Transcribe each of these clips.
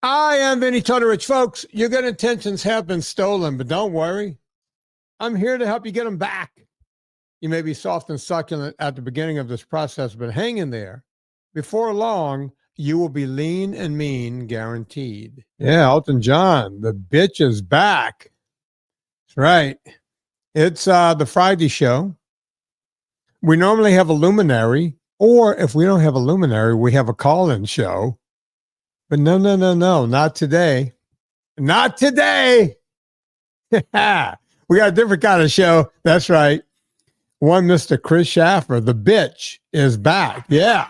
I am Vinnie Tortorich. Folks, your good intentions have been stolen, but don't worry. I'm here to help you get them back. You may be soft and succulent at the beginning of this process, but hang in there. Before long, you will be lean and mean, guaranteed. Yeah, Elton John, the bitch is back. That's right. It's the Friday show. We normally have a luminary, or if we don't have a luminary, we have a call-in show. But no, not today. Not today. We got a different kind of show. That's right. One Mr. Chris Shaffer, the bitch, is back. Yeah.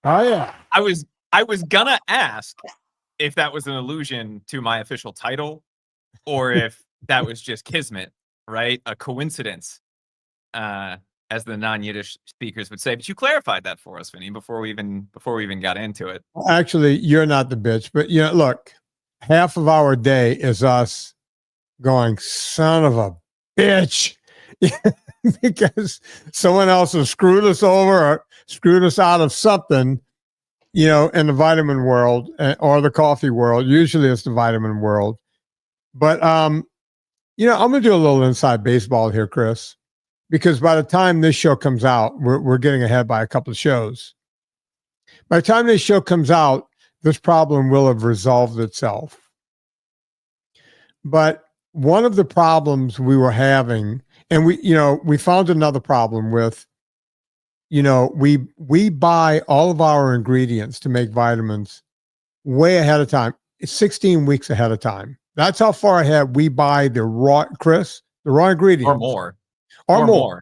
Oh, yeah. I was gonna ask if that was an allusion to my official title or if that was just kismet, right? A coincidence, as the non-Yiddish speakers would say. But you clarified that for us, Vinny, before we even got into it. Actually, you're not the bitch, but look, half of our day is us going, son of a bitch, because someone else has screwed us over or screwed us out of something, in the vitamin world or the coffee world. Usually it's the vitamin world. But, I'm going to do a little inside baseball here, Chris, because by the time this show comes out, we're getting ahead by a couple of shows. By the time this show comes out, this problem will have resolved itself. But one of the problems we were having, and we found another problem with, we buy all of our ingredients to make vitamins way ahead of time. It's 16 weeks ahead of time. That's how far ahead we buy the raw ingredients. Or more.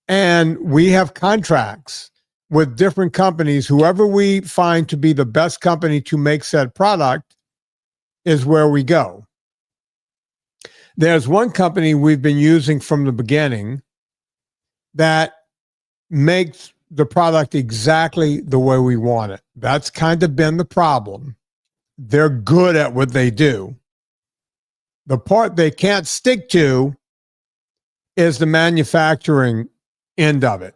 And we have contracts with different companies. Whoever we find to be the best company to make said product is where we go. There's one company we've been using from the beginning that makes the product exactly the way we want it. That's kind of been the problem. They're good at what they do. The part they can't stick to is the manufacturing end of it.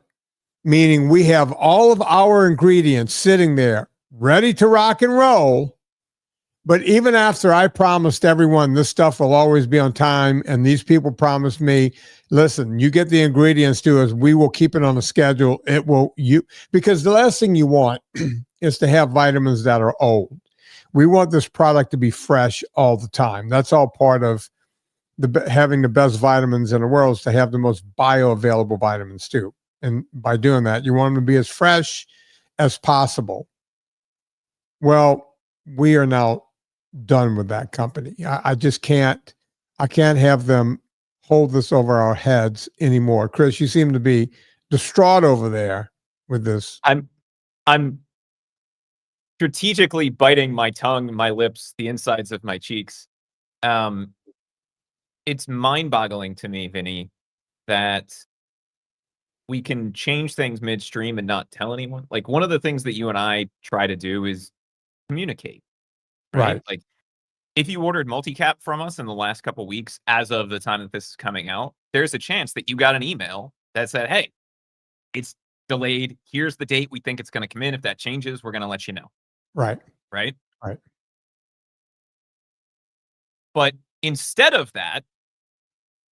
Meaning we have all of our ingredients sitting there ready to rock and roll. But even after I promised everyone this stuff will always be on time, and these people promised me, listen, you get the ingredients to us, we will keep it on the schedule. Because the last thing you want is to have vitamins that are old. We want this product to be fresh all the time. That's all part of having the best vitamins in the world, is to have the most bioavailable vitamins too. And by doing that, you want them to be as fresh as possible. Well, we are now done with that company. I just can't have them hold this over our heads anymore. Chris, you seem to be distraught over there with this. I'm strategically biting my tongue, my lips, the insides of my cheeks. It's mind-boggling to me, Vinny, that we can change things midstream and not tell anyone. Like, one of the things that you and I try to do is communicate. Right? Like, if you ordered multi-cap from us in the last couple weeks, as of the time that this is coming out, there's a chance that you got an email that said, hey, it's delayed. Here's the date we think it's going to come in. If that changes, we're going to let you know. Right. But instead of that,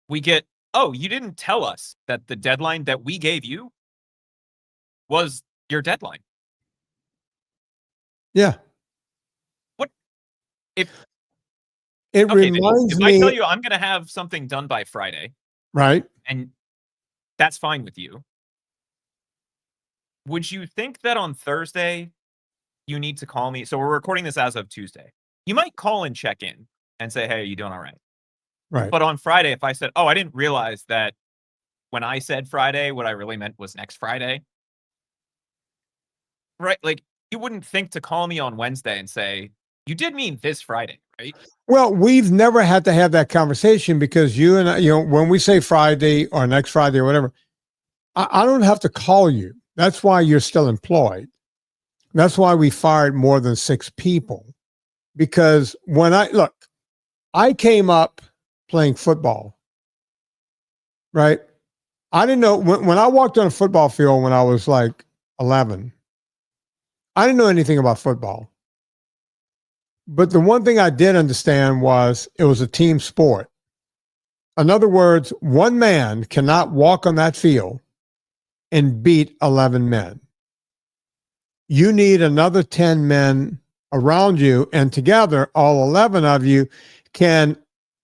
we get, oh, you didn't tell us that the deadline that we gave you was your deadline. Yeah. What if it reminds me? If I tell you I'm going to have something done by Friday, right? And that's fine with you. Would you think that on Thursday you need to call me? So we're recording this as of Tuesday. You might call and check in and say, hey, are you doing all right? Right. But on Friday, if I said, oh, I didn't realize that when I said Friday, what I really meant was next Friday. Right? Like, you wouldn't think to call me on Wednesday and say, you did mean this Friday, right? Well, we've never had to have that conversation because you and I, when we say Friday or next Friday or whatever, I don't have to call you. That's why you're still employed. That's why we fired more than 6 people. Because when I came up playing football, right? I didn't know when I walked on a football field when I was like 11, I didn't know anything about football. But the one thing I did understand was it was a team sport. In other words, one man cannot walk on that field and beat 11 men. You need another 10 men around you, and together, all 11 of you can,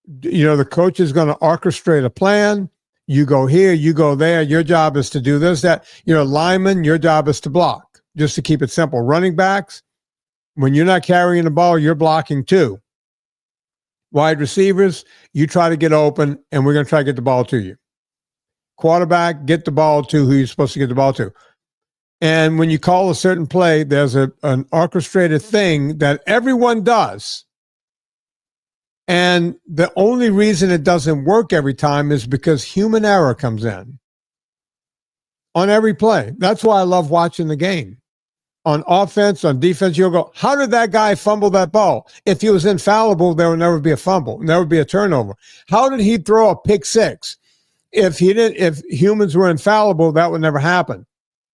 the coach is going to orchestrate a plan. You go here, you go there. Your job is to do this, that. Lineman, your job is to block, just to keep it simple. Running backs, when you're not carrying the ball, you're blocking too. Wide receivers, you try to get open, and we're going to try to get the ball to you. Quarterback, get the ball to who you're supposed to get the ball to. And when you call a certain play, there's an orchestrated thing that everyone does. And the only reason it doesn't work every time is because human error comes in on every play. That's why I love watching the game. On offense, on defense, you'll go, how did that guy fumble that ball? If he was infallible, there would never be a fumble, never be a turnover. How did he throw a pick six? If humans were infallible, that would never happen.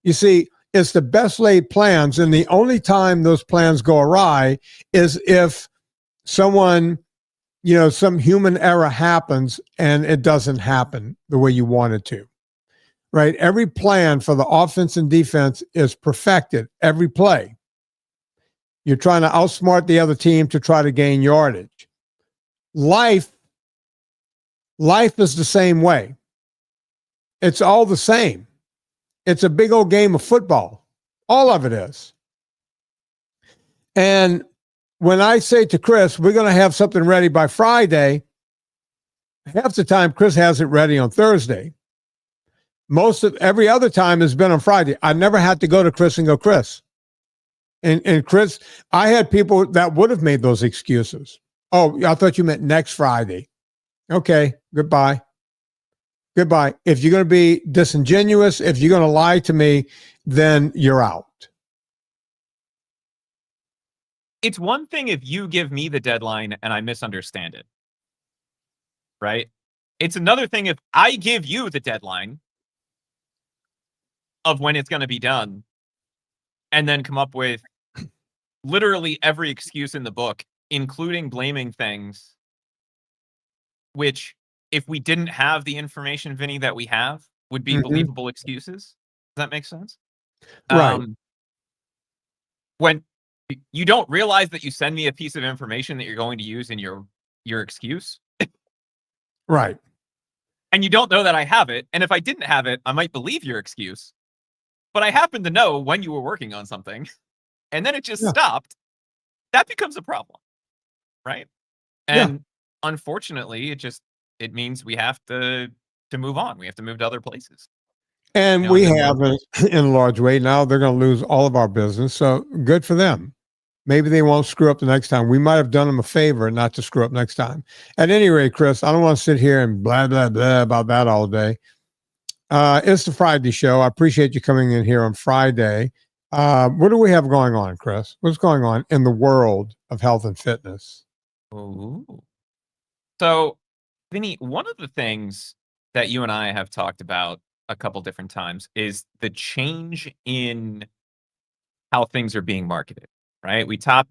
You see, it's the best laid plans, and the only time those plans go awry is if someone, some human error happens and it doesn't happen the way you want it to, right? Every plan for the offense and defense is perfected every play. You're trying to outsmart the other team to try to gain yardage. Life is the same way. It's all the same. It's a big old game of football. All of it is. And when I say to Chris, we're going to have something ready by Friday, half the time Chris has it ready on Thursday. Most of every other time has been on Friday. I never had to go to Chris and go, Chris. And Chris, I had people that would have made those excuses. Oh, I thought you meant next Friday. Okay, goodbye. Goodbye. If you're going to be disingenuous, if you're going to lie to me, then you're out. It's one thing if you give me the deadline and I misunderstand it, right? It's another thing if I give you the deadline of when it's going to be done and then come up with literally every excuse in the book, including blaming things, which if we didn't have the information, Vinny, that we have, would be believable excuses. Does that make sense? Right. When you don't realize that you send me a piece of information that you're going to use in your excuse. Right. And you don't know that I have it. And if I didn't have it, I might believe your excuse. But I happen to know when you were working on something. And then it just stopped. That becomes a problem. Right? And unfortunately, it means we have to move on. We have to move to other places. And we have in a large way. Now they're going to lose all of our business. So good for them. Maybe they won't screw up the next time. We might have done them a favor not to screw up next time. At any rate, Chris, I don't want to sit here and blah, blah, blah about that all day. It's the Friday show. I appreciate you coming in here on Friday. What do we have going on, Chris? What's going on in the world of health and fitness? Ooh. So, Vinny, one of the things that you and I have talked about a couple different times is the change in how things are being marketed, right? We talked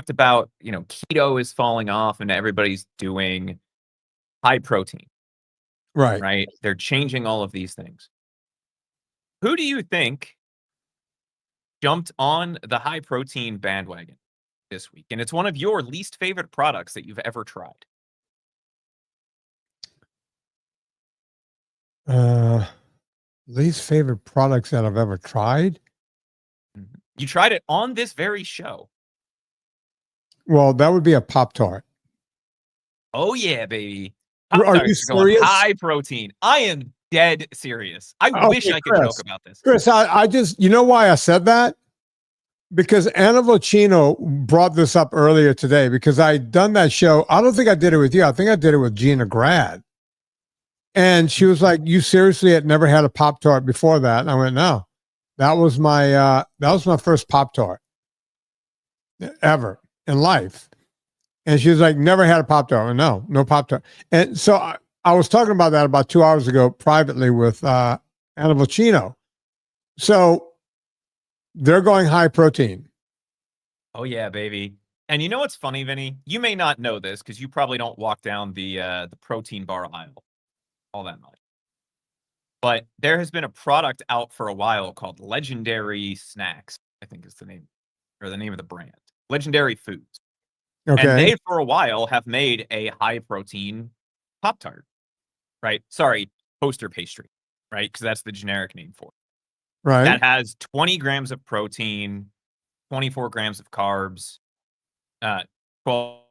about, keto is falling off and everybody's doing high protein. Right? They're changing all of these things. Who do you think jumped on the high protein bandwagon this week? And it's one of your least favorite products that you've ever tried. Least favorite products that I've ever tried? You tried it on this very show. Well, that would be a Pop-Tart. Oh, yeah, baby. Are you serious? High protein. I am dead serious. I wish I could joke about this. Chris, I just, you know why I said that? Because Anna Vocino brought this up earlier today because I'd done that show. I don't think I did it with you. I think I did it with Gina Grad. And she was like, you seriously had never had a Pop-Tart before that? And I went, no. That was my first Pop-Tart ever in life. And she was like, never had a Pop-Tart. I went, no Pop-Tart. And so I was talking about that about 2 hours ago privately with Anna Vocino. So they're going high protein. Oh, yeah, baby. And you know what's funny, Vinny? You may not know this because you probably don't walk down the protein bar aisle all that much. But there has been a product out for a while called Legendary Snacks, I think is the name, or the name of the brand. Legendary Foods. And Okay. they, for a while, have made a high-protein Pop-Tart, right? Sorry, toaster pastry, right? Because that's the generic name for it. Right. That has 20 grams of protein, 24 grams of carbs, 12,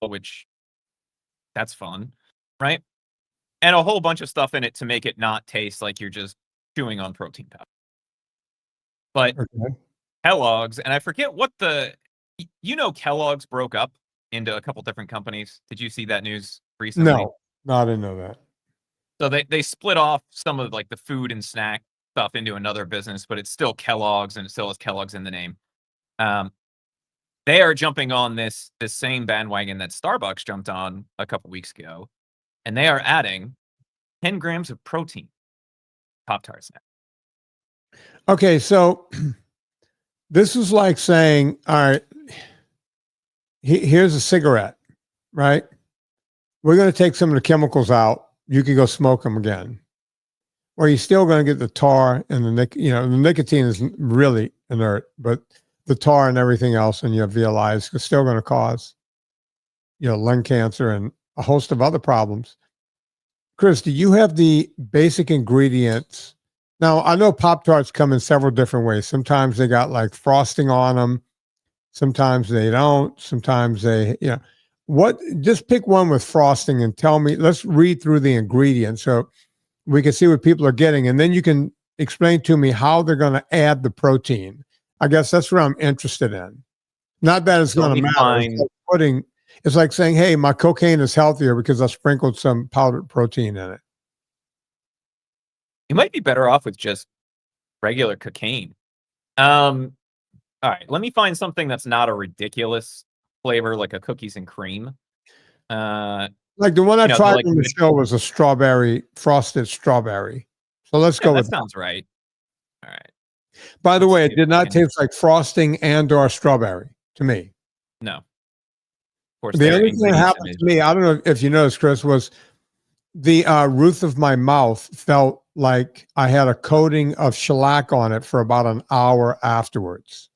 which that's fun, right? And a whole bunch of stuff in it to make it not taste like you're just chewing on protein powder. But Okay. Kellogg's, and I forget what Kellogg's broke up into a couple different companies. Did you see that news recently? No, I didn't know that. So they split off some of like the food and snack stuff into another business, but it's still Kellogg's and it still has Kellogg's in the name. They are jumping on this same bandwagon that Starbucks jumped on a couple weeks ago, and they are adding 10 grams of protein Pop-Tarts now. Okay, so this is like saying, all right, here's a cigarette, right? We're going to take some of the chemicals out. You can go smoke them again. Or you're still going to get the tar and the nicotine is really inert, but the tar and everything else in your VLIs is still going to cause, lung cancer and a host of other problems. Chris, do you have the basic ingredients? Now, I know Pop-Tarts come in several different ways. Sometimes they got like frosting on them. Sometimes they don't. Sometimes just pick one with frosting and tell me, let's read through the ingredients so we can see what people are getting. And then you can explain to me how they're going to add the protein. I guess that's what I'm interested in. Not that it's going to matter. It's like saying, hey, my cocaine is healthier because I sprinkled some powdered protein in it. You might be better off with just regular cocaine. All right, let me find something that's not a ridiculous flavor like a cookies and cream. Like the one I tried on the show was a frosted strawberry. So let's go with that. That sounds right. All right. By the way, it did not taste like frosting and or strawberry to me. No. Of course, the only thing that happened to me, I don't know if you noticed, Chris, was the roof of my mouth felt like I had a coating of shellac on it for about an hour afterwards.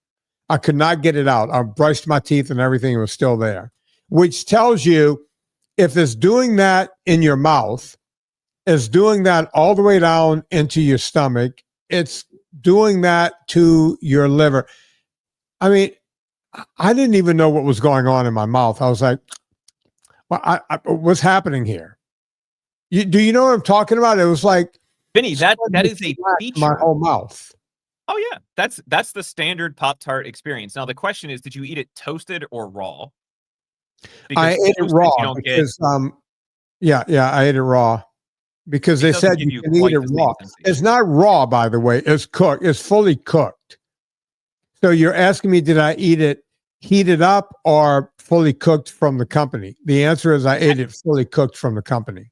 I could not get it out. I brushed my teeth and everything was still there, which tells you if it's doing that in your mouth, it's doing that all the way down into your stomach. It's doing that to your liver. I mean, I didn't even know what was going on in my mouth. I was like, well, what's happening here? Do you know what I'm talking about? It was like, Vinny, that is a feature. My whole mouth. Oh yeah, that's the standard Pop-Tart experience. Now the question is, did you eat it toasted or raw? Because I ate it raw because I ate it raw because they said you can eat it raw. It's not raw, by the way. It's cooked. It's fully cooked. So you're asking me, did I eat it heated up or fully cooked from the company? The answer is I ate it fully cooked from the company.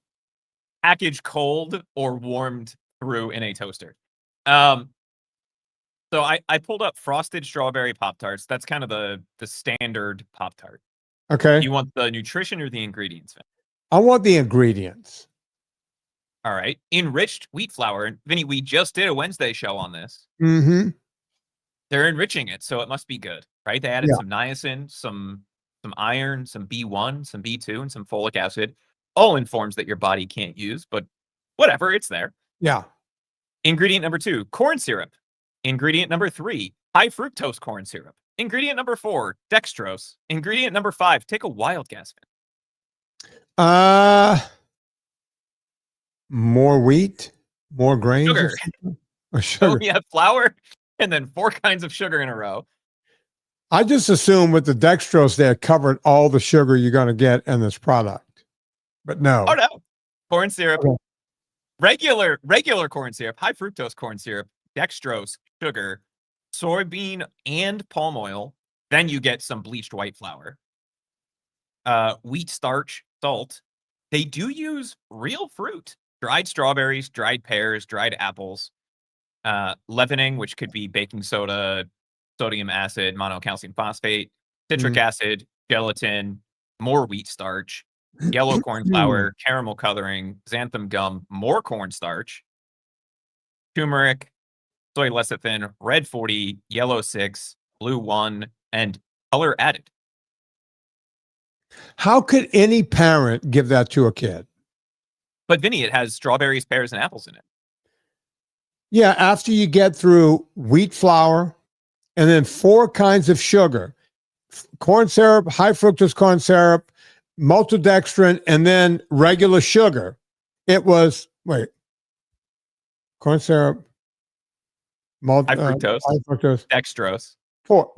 Packaged cold or warmed through in a toaster. So I pulled up frosted strawberry Pop-Tarts. That's kind of the standard Pop-Tart. Okay. Do you want the nutrition or the ingredients? I want the ingredients. All right. Enriched wheat flour. Vinny, we just did a Wednesday show on this. Mm-hmm. They're enriching it, so it must be good, right? They added some niacin, some iron, some B1, some B2, and some folic acid, all in forms that your body can't use, but whatever, it's there. Yeah. Ingredient number 2, corn syrup. Ingredient number 3, high fructose corn syrup. Ingredient number 4, dextrose. Ingredient number 5, take a wild guess. More wheat, more grains. Sugar. Or sugar. So we have flour and then 4 kinds of sugar in a row. I just assume with the dextrose they covered all the sugar you're going to get in this product, but no. Oh no, corn syrup, regular corn syrup, high fructose corn syrup, dextrose, sugar, soybean and palm oil. Then you get some bleached white flour, wheat starch, salt. They do use real fruit, dried strawberries, dried pears, dried apples, leavening, which could be baking soda, sodium acid, monocalcium phosphate, citric acid, gelatin, more wheat starch, yellow corn flour, caramel coloring, xanthan gum, more cornstarch, turmeric, soy lecithin, red 40, yellow 6, blue 1, and color added. How could any parent give that to a kid? But Vinny, it has strawberries, pears, and apples in it. Yeah, after you get through wheat flour and then 4 kinds of sugar, corn syrup, high fructose corn syrup, maltodextrin, and then regular sugar. It was, corn syrup, High fructose, dextrose.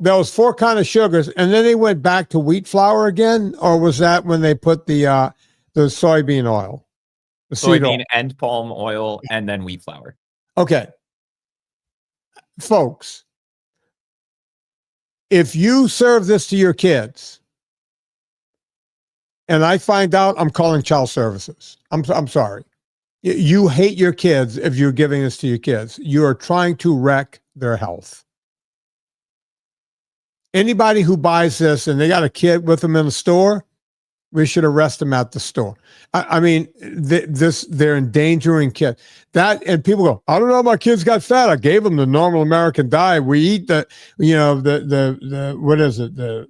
There was 4 kind of sugars, and then they went back to wheat flour again, or was that when they put the soybean oil? The soybean and palm oil, and then wheat flour. Okay. Folks, if you serve this to your kids, and I find out, I'm calling child services. I'm sorry. You hate your kids if you're giving this to your kids. You are trying to wreck their health. Anybody who buys this and they got a kid with them in the store, we should arrest them at the store. I mean, they're endangering kids. And people go, I don't know, my kids got fat. I gave them the normal American diet. We eat the what is it?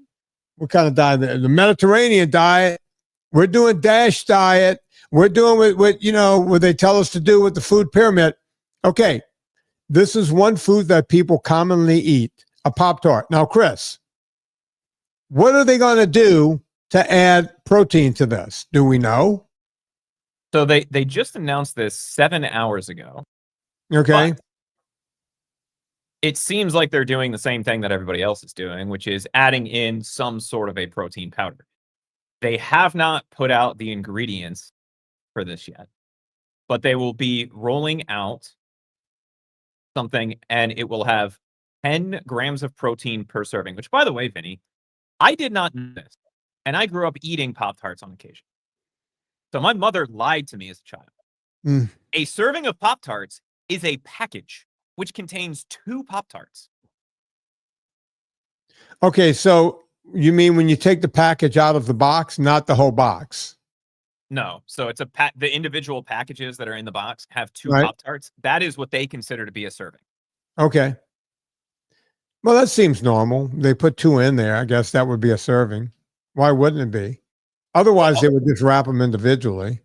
What kind of diet? The Mediterranean diet. We're doing DASH diet. We're doing what they tell us to do with the food pyramid. Okay. This is one food that people commonly eat, a Pop-Tart. Now, Chris, what are they going to do to add protein to this? Do we know? So they just announced this 7 hours ago. Okay. But it seems like they're doing the same thing that everybody else is doing, which is adding in some sort of a protein powder. They have not put out the ingredients for this yet, but they will be rolling out something, and it will have 10 grams of protein per serving, which, by the way, Vinny, I did not know this. And I grew up eating Pop-Tarts on occasion. So my mother lied to me as a child. A serving of Pop-Tarts is a package which contains 2 Pop-Tarts. Okay, so you mean when you take the package out of the box, not the whole box? No. So it's the individual packages that are in the box have 2 Pop-Tarts. That is what they consider to be a serving. Okay. Well, that seems normal. They put 2 in there. I guess that would be a serving. Why wouldn't it be? Otherwise, they would just wrap them individually.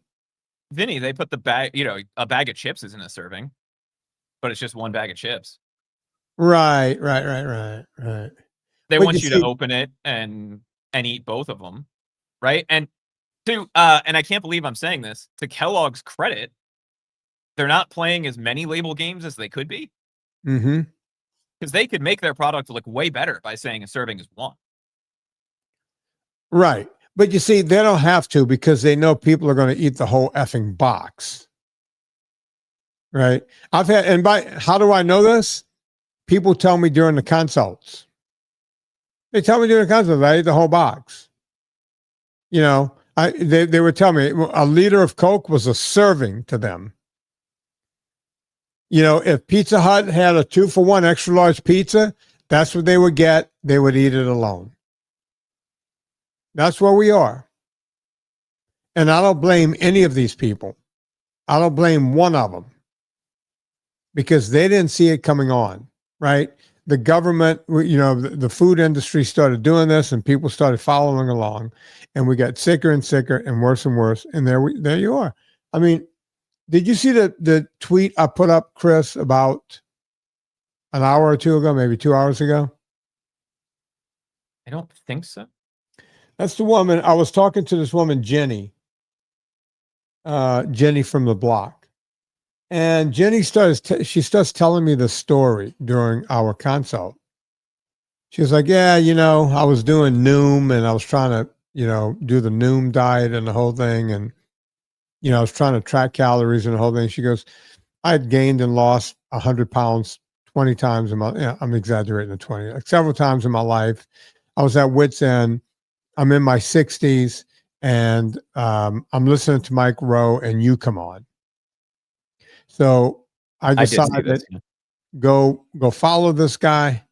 Vinny, they put the bag, a bag of chips isn't a serving, but it's just 1 bag of chips. Right. They want you to open it and eat both of them, right? And I can't believe I'm saying this, to Kellogg's credit, they're not playing as many label games as they could be. Mm-hmm. Because they could make their product look way better by saying a serving is 1. Right. But you see, they don't have to because they know people are going to eat the whole effing box. Right. How do I know this? People tell me during the consults. They tell me during the consults, I ate the whole box. They would tell me a liter of Coke was a serving to them. If Pizza Hut had a 2-for-1 extra large pizza, that's what they would get. They would eat it alone. That's where we are. And I don't blame any of these people. I don't blame one of them because they didn't see it coming on, right? The government, the food industry started doing this and people started following along and we got sicker and sicker and worse. And there you are. I mean, did you see the tweet I put up, Chris, about an hour or 2 ago, maybe 2 hours ago? I don't think so. That's the woman. I was talking to this woman, Jenny from the block. And Jenny starts telling me the story during our consult. She was like, yeah, I was doing Noom and I was trying to, do the Noom diet and the whole thing. And, I was trying to track calories and the whole thing. She goes, I had gained and lost 100 pounds 20 times I'm exaggerating the 20, like several times in my life. I was at wit's end. I'm in my 60s and I'm listening to Mike Rowe and you come on. So I decided go follow this guy.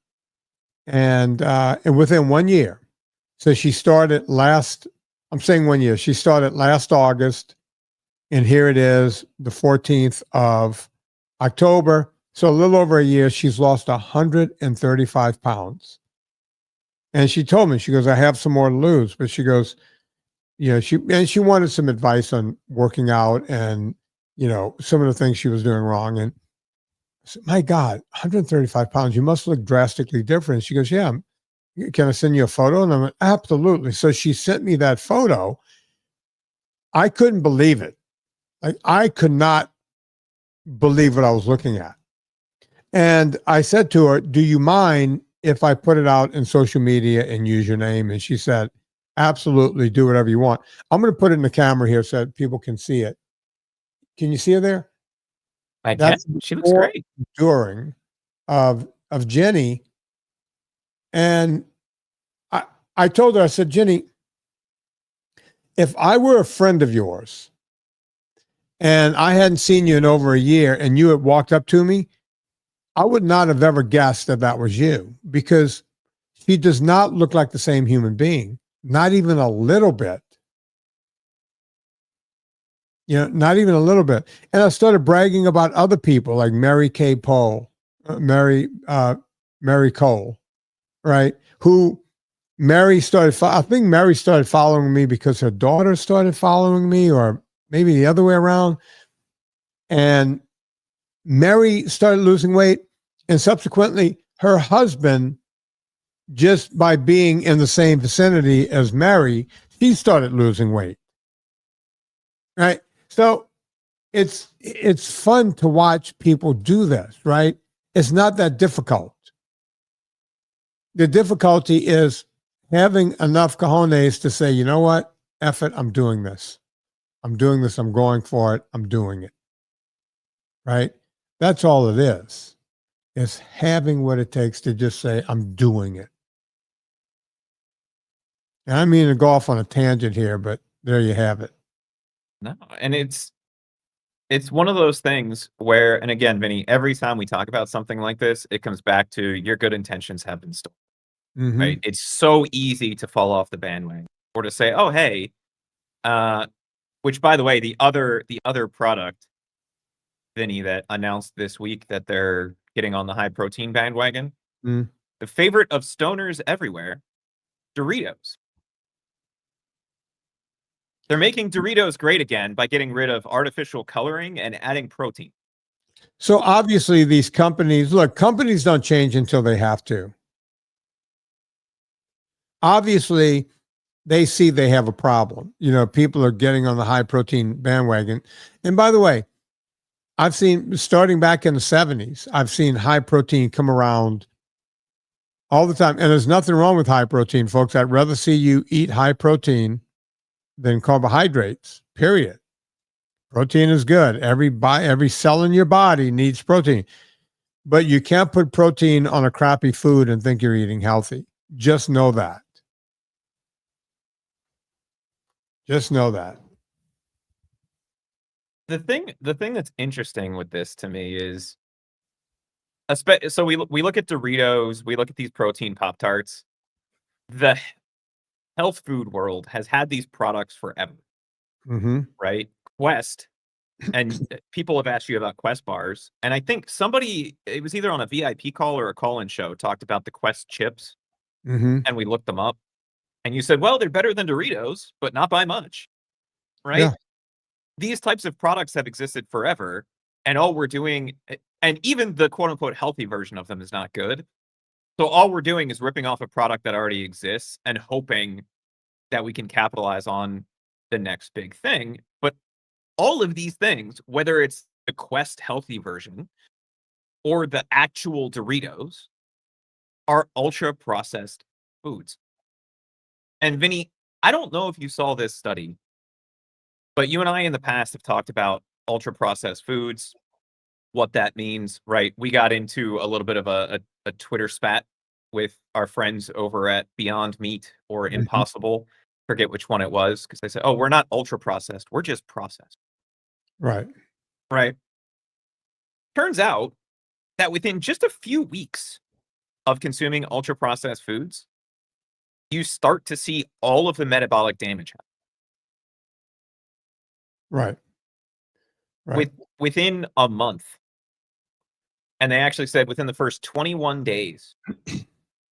And within 1 year, So she started I'm saying 1 year. She started last August, and here it is, the 14th of October. So a little over a year, she's lost 135 pounds. And she told me, she goes, I have some more to lose. But she goes, she wanted some advice on working out and, some of the things she was doing wrong. And I said, my God, 135 pounds, you must look drastically different. She goes, yeah, can I send you a photo? And I'm like, absolutely. So she sent me that photo. I couldn't believe it. I could not believe what I was looking at. And I said to her, do you mind if I put it out in social media and use your name? And she said, absolutely, do whatever you want. I'm going to put it in the camera here so that people can see it. Can you see her there? I can. That's She looks great. during of Jenny. And I told her, I said, Jenny, if I were a friend of yours and I hadn't seen you in over a year and you had walked up to me, I would not have ever guessed that that was you, because she does not look like the same human being, not even a little bit. Not even a little bit. And I started bragging about other people like Mary Kay Cole, Mary Cole, right? Who I think Mary started following me because her daughter started following me, or maybe the other way around. And Mary started losing weight, and subsequently her husband, just by being in the same vicinity as Mary, he started losing weight. Right? So it's fun to watch people do this, right? It's not that difficult. The difficulty is having enough cojones to say, you know what? Eff it, I'm doing this. I'm doing this. I'm going for it. I'm doing it. Right? That's all it is. It's having what it takes to just say, I'm doing it. And I mean to go off on a tangent here, but there you have it. No, and it's one of those things where, and again, Vinny, every time we talk about something like this, it comes back to your good intentions have been stolen. Mm-hmm. Right? It's so easy to fall off the bandwagon or to say, "Oh, hey," which, by the way, the other product, Vinny, that announced this week that they're getting on the high protein bandwagon, the favorite of stoners everywhere, Doritos. They're making Doritos great again by getting rid of artificial coloring and adding protein. So obviously these companies don't change until they have to. Obviously, they see they have a problem. People are getting on the high protein bandwagon. And by the way, I've seen, starting back in the 70s, I've seen high protein come around all the time. And there's nothing wrong with high protein, folks. I'd rather see you eat high protein than carbohydrates, period. Protein is good. Every cell in your body needs protein. But you can't put protein on a crappy food and think you're eating healthy. Just know that. Just know that. The thing that's interesting with this to me is, so we look at Doritos, we look at these protein Pop-Tarts. The health food world has had these products forever, right? Quest, and people have asked you about Quest bars, and I think somebody, it was either on a VIP call or a call-in show, talked about the Quest chips, and we looked them up, and you said, well, they're better than Doritos, but not by much, right? Yeah. These types of products have existed forever, and all we're doing, and even the quote-unquote healthy version of them is not good. So all we're doing is ripping off a product that already exists and hoping that we can capitalize on the next big thing. But all of these things, whether it's the Quest healthy version or the actual Doritos, are ultra processed foods. And Vinny, I don't know if you saw this study, but you and I in the past have talked about ultra processed foods, what that means, right? We got into a little bit of a Twitter spat with our friends over at Beyond Meat or Impossible. Forget which one it was, because they said, oh, we're not ultra processed, we're just processed. Right. Right. Turns out that within just a few weeks of consuming ultra processed foods, you start to see all of the metabolic damage happen. Right. Right. Within a month. And they actually said within the first 21 days,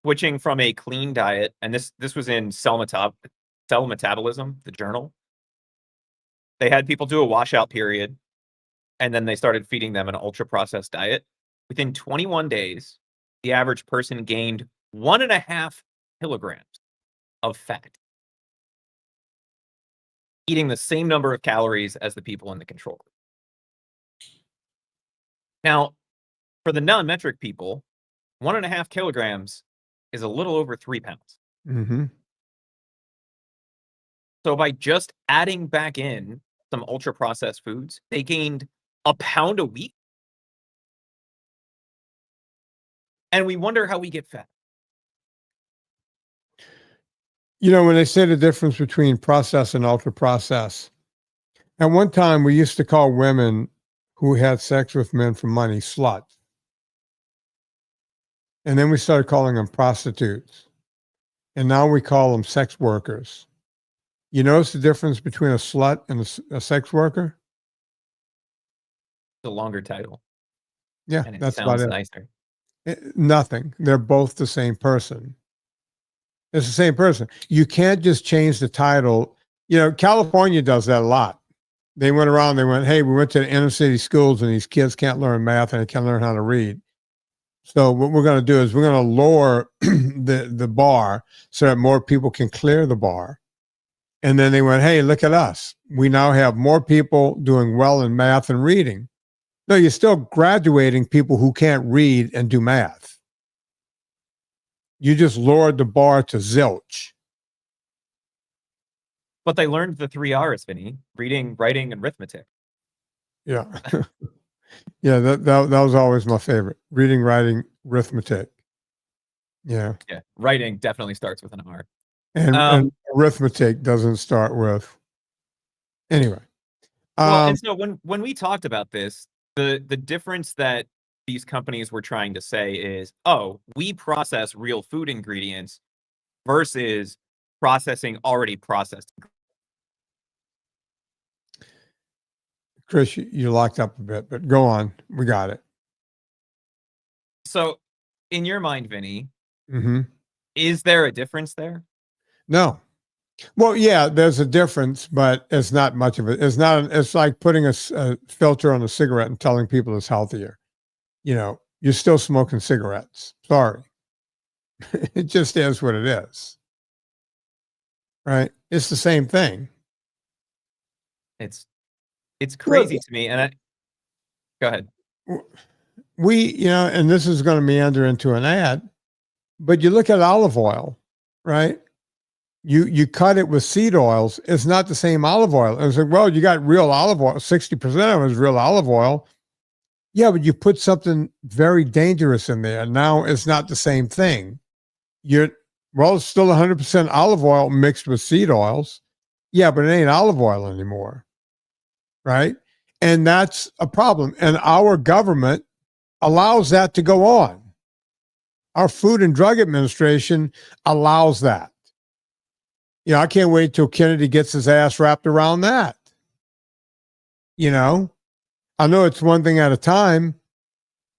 switching from a clean diet, and this was in Cell Metabolism, the journal. They had people do a washout period, and then they started feeding them an ultra-processed diet. Within 21 days, the average person gained 1.5 kilograms of fat, eating the same number of calories as the people in the control group. Now, for the non-metric people, 1.5 kilograms is a little over 3 pounds. Mm-hmm. So by just adding back in some ultra-processed foods, they gained 1 pound a week. And we wonder how we get fat. You know, when they say the difference between processed and ultra processed, at one time we used to call women who had sex with men for money sluts. And then we started calling them prostitutes. And now we call them sex workers. You notice the difference between a slut and a sex worker? It's a longer title. Yeah, And it that's sounds about it. nicer. Nothing. They're both the same person. It's the same person. You can't just change the title. You know, California does that a lot. They went around, they went, hey, we went to the inner city schools and these kids can't learn math and they can't learn how to read. So what we're going to do is we're going to lower the bar so that more people can clear the bar. And then they went, hey, look at us. We now have more people doing well in math and reading. No, you're still graduating people who can't read and do math. You just lowered the bar to zilch. But they learned the 3 R's, Vinny: reading, writing, and arithmetic. Yeah. Yeah, that was always my favorite. Reading, writing, arithmetic. Yeah. Yeah, writing definitely starts with an R. And arithmetic doesn't start with. Anyway. Well, and so when we talked about this, the difference that these companies were trying to say is, oh, we process real food ingredients versus processing already processed. Chris, you locked up a bit, but go on. We got it. So in your mind, Vinny, Mm-hmm. is there a difference there? No. Well, yeah, there's a difference, but it's not much of it. It's not. It's like putting a filter on a cigarette and telling people it's healthier. You know, you're still smoking cigarettes. Sorry. It just is what it is. Right? It's the same thing. It's crazy to me. And go ahead. And this is going to meander into an ad, but you look at olive oil, right? You cut it with seed oils. It's not the same olive oil. And it's like, well, you got real olive oil. 60% of it is real olive oil. Yeah, but you put something very dangerous in there. Now it's not the same thing. It's still 100% olive oil mixed with seed oils. Yeah, but it ain't olive oil anymore. Right? And that's a problem. And our government allows that to go on. Our Food and Drug Administration allows that. You know, I can't wait till Kennedy gets his ass wrapped around that. You know, I know it's one thing at a time,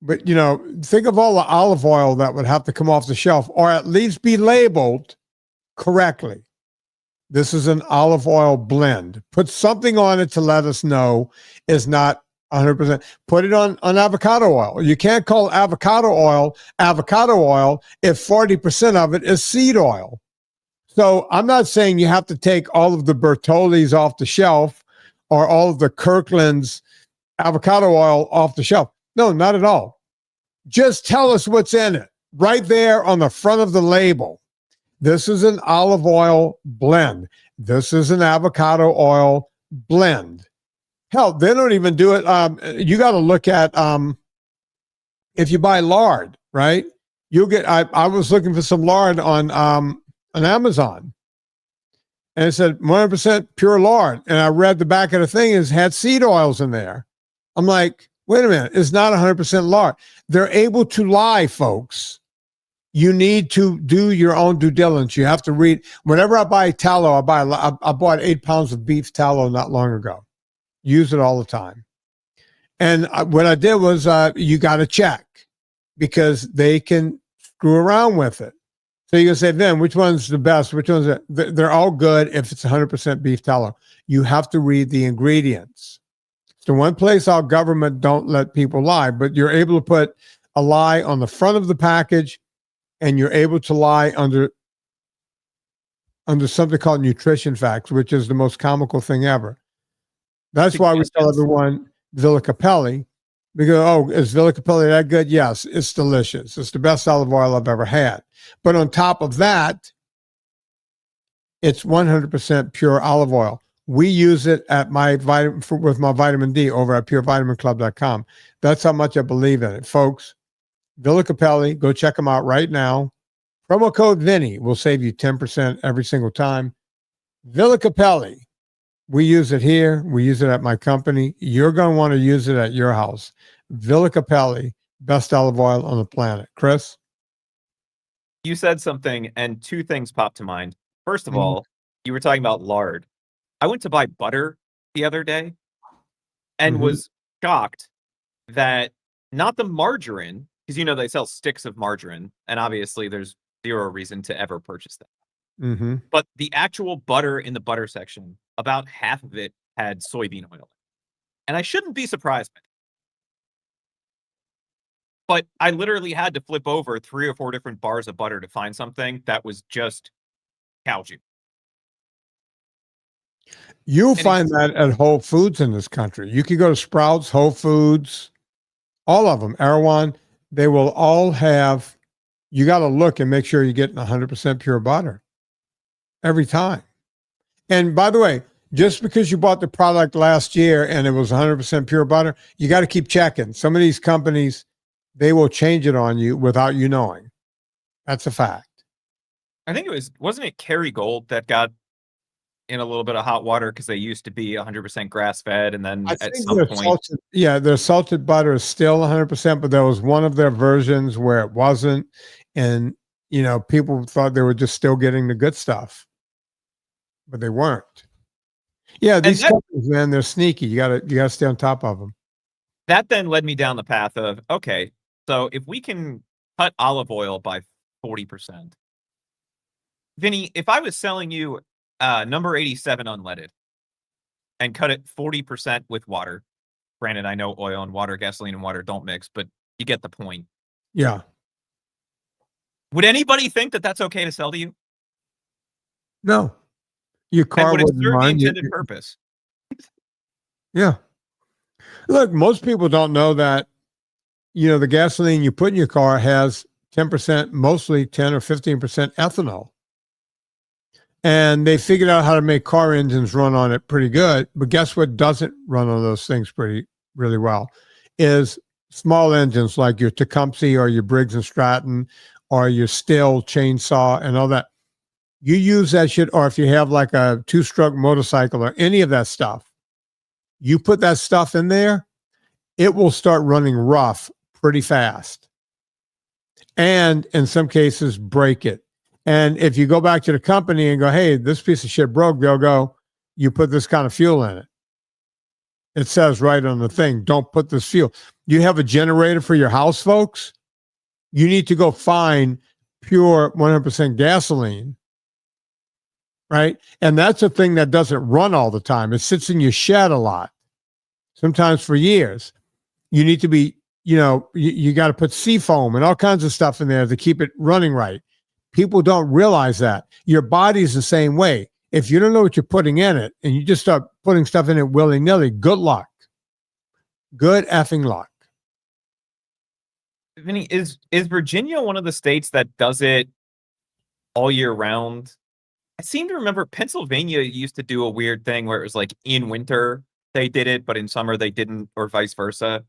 but, you know, think of all the olive oil that would have to come off the shelf or at least be labeled correctly. This is an olive oil blend. Put something on it to let us know it's not 100%. Put it on avocado oil. You can't call avocado oil if 40% of it is seed oil. So I'm not saying you have to take all of the Bertolli's off the shelf or all of the Kirkland's avocado oil off the shelf. No, not at all. Just tell us what's in it right there on the front of the label. This is an olive oil blend. This is an avocado oil blend. Hell, they don't even do it. You got to look at if you buy lard, right? You'll get. I was looking for some lard on Amazon, and it said 100% pure lard. And I read the back of the thing is had seed oils in there. I'm like, wait a minute, it's not 100% lard. They're able to lie, folks. You need to do your own due diligence. You have to read. Whenever I buy tallow, I bought 8 pounds of beef tallow not long ago. Use it all the time. And what I did was you got to check because they can screw around with it. So you can say, Vin, which one's the best? Which one's they're all good if it's 100% beef tallow. You have to read the ingredients. It's the one place our government don't let people lie, but you're able to put a lie on the front of the package, and you're able to lie under something called nutrition facts, which is the most comical thing ever. That's why we tell everyone Villa Capelli. We go, oh, is Villa Capelli that good? Yes, it's delicious. It's the best olive oil I've ever had. But on top of that, it's 100% pure olive oil. We use it at with my vitamin D over at purevitaminclub.com. That's how much I believe in it, folks. Villa Capelli, go check them out right now. Promo code Vinny will save you 10% every single time. Villa Capelli, we use it here. We use it at my company. You're going to want to use it at your house. Villa Capelli, best olive oil on the planet. Chris? You said something, and 2 things popped to mind. First of all, you were talking about lard. I went to buy butter the other day and was shocked that not the margarine, because they sell sticks of margarine, and obviously there's 0 reason to ever purchase that. But the actual butter in the butter section, about half of it had soybean oil. And I shouldn't be surprised by that. But I literally had to flip over 3 or 4 different bars of butter to find something that was just cow juice. You'll find that at Whole Foods in this country. You can go to Sprouts, Whole Foods, all of them, Erewhon. They will all have, you got to look and make sure you're getting 100% pure butter every time. And by the way, just because you bought the product last year and it was 100% pure butter, you got to keep checking. Some of these companies, they will change it on you without you knowing. That's a fact. I think wasn't it Kerrygold that got in a little bit of hot water because they used to be 100% grass-fed, and then at some point... their salted butter is still 100%, but there was one of their versions where it wasn't, and, people thought they were just still getting the good stuff, but they weren't. Yeah, these companies, man, they're sneaky. You gotta stay on top of them. That then led me down the path of, okay, so if we can cut olive oil by 40%, Vinny, if I was selling you number 87 unleaded and cut it 40% with water, granted, I know oil and water, gasoline and water don't mix, but you get the point. Yeah. Would anybody think that that's okay to sell to you? No. Your car would it wouldn't serve the mind. intended purpose? Yeah. Look, most people don't know that, the gasoline you put in your car has 10%, mostly 10 or 15% ethanol. And they figured out how to make car engines run on it pretty good. But guess what doesn't run on those things really well is small engines like your Tecumseh or your Briggs and Stratton or your Stihl chainsaw and all that. You use that shit, or if you have like a 2-stroke motorcycle or any of that stuff, you put that stuff in there, it will start running rough pretty fast. And in some cases, break it. And if you go back to the company and go, hey, this piece of shit broke, they'll go, you put this kind of fuel in it. It says right on the thing, don't put this fuel. You have a generator for your house, folks? You need to go find pure 100% gasoline, right? And that's a thing that doesn't run all the time. It sits in your shed a lot, sometimes for years. You need to be, you got to put seafoam and all kinds of stuff in there to keep it running right. People don't realize that. Your body's the same way. If you don't know what you're putting in it and you just start putting stuff in it willy-nilly, good luck. Good effing luck. Vinny, is Virginia one of the states that does it all year round? I seem to remember Pennsylvania used to do a weird thing where it was like in winter they did it, but in summer they didn't, or vice versa.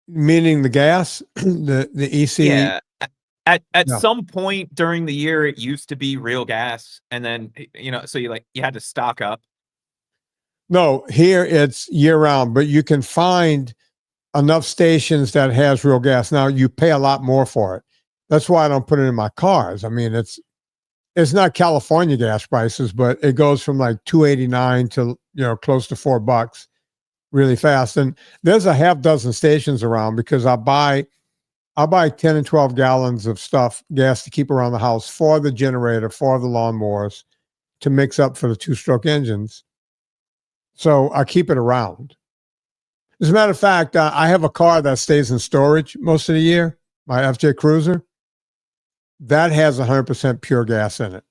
Meaning the gas, the EC? Yeah. At some point during the year, it used to be real gas, and then so you had to stock up. No, here it's year round, but you can find enough stations that has real gas. Now you pay a lot more for it. That's why I don't put it in my cars. I mean, it's not California gas prices, but it goes from like $2.89 to, close to $4 really fast. And there's a half dozen stations around because I'll buy 10 and 12 gallons of gas to keep around the house for the generator, for the lawnmowers, to mix up for the 2-stroke engines. So I keep it around. As a matter of fact, I have a car that stays in storage most of the year, my FJ Cruiser. That has 100% pure gas in it.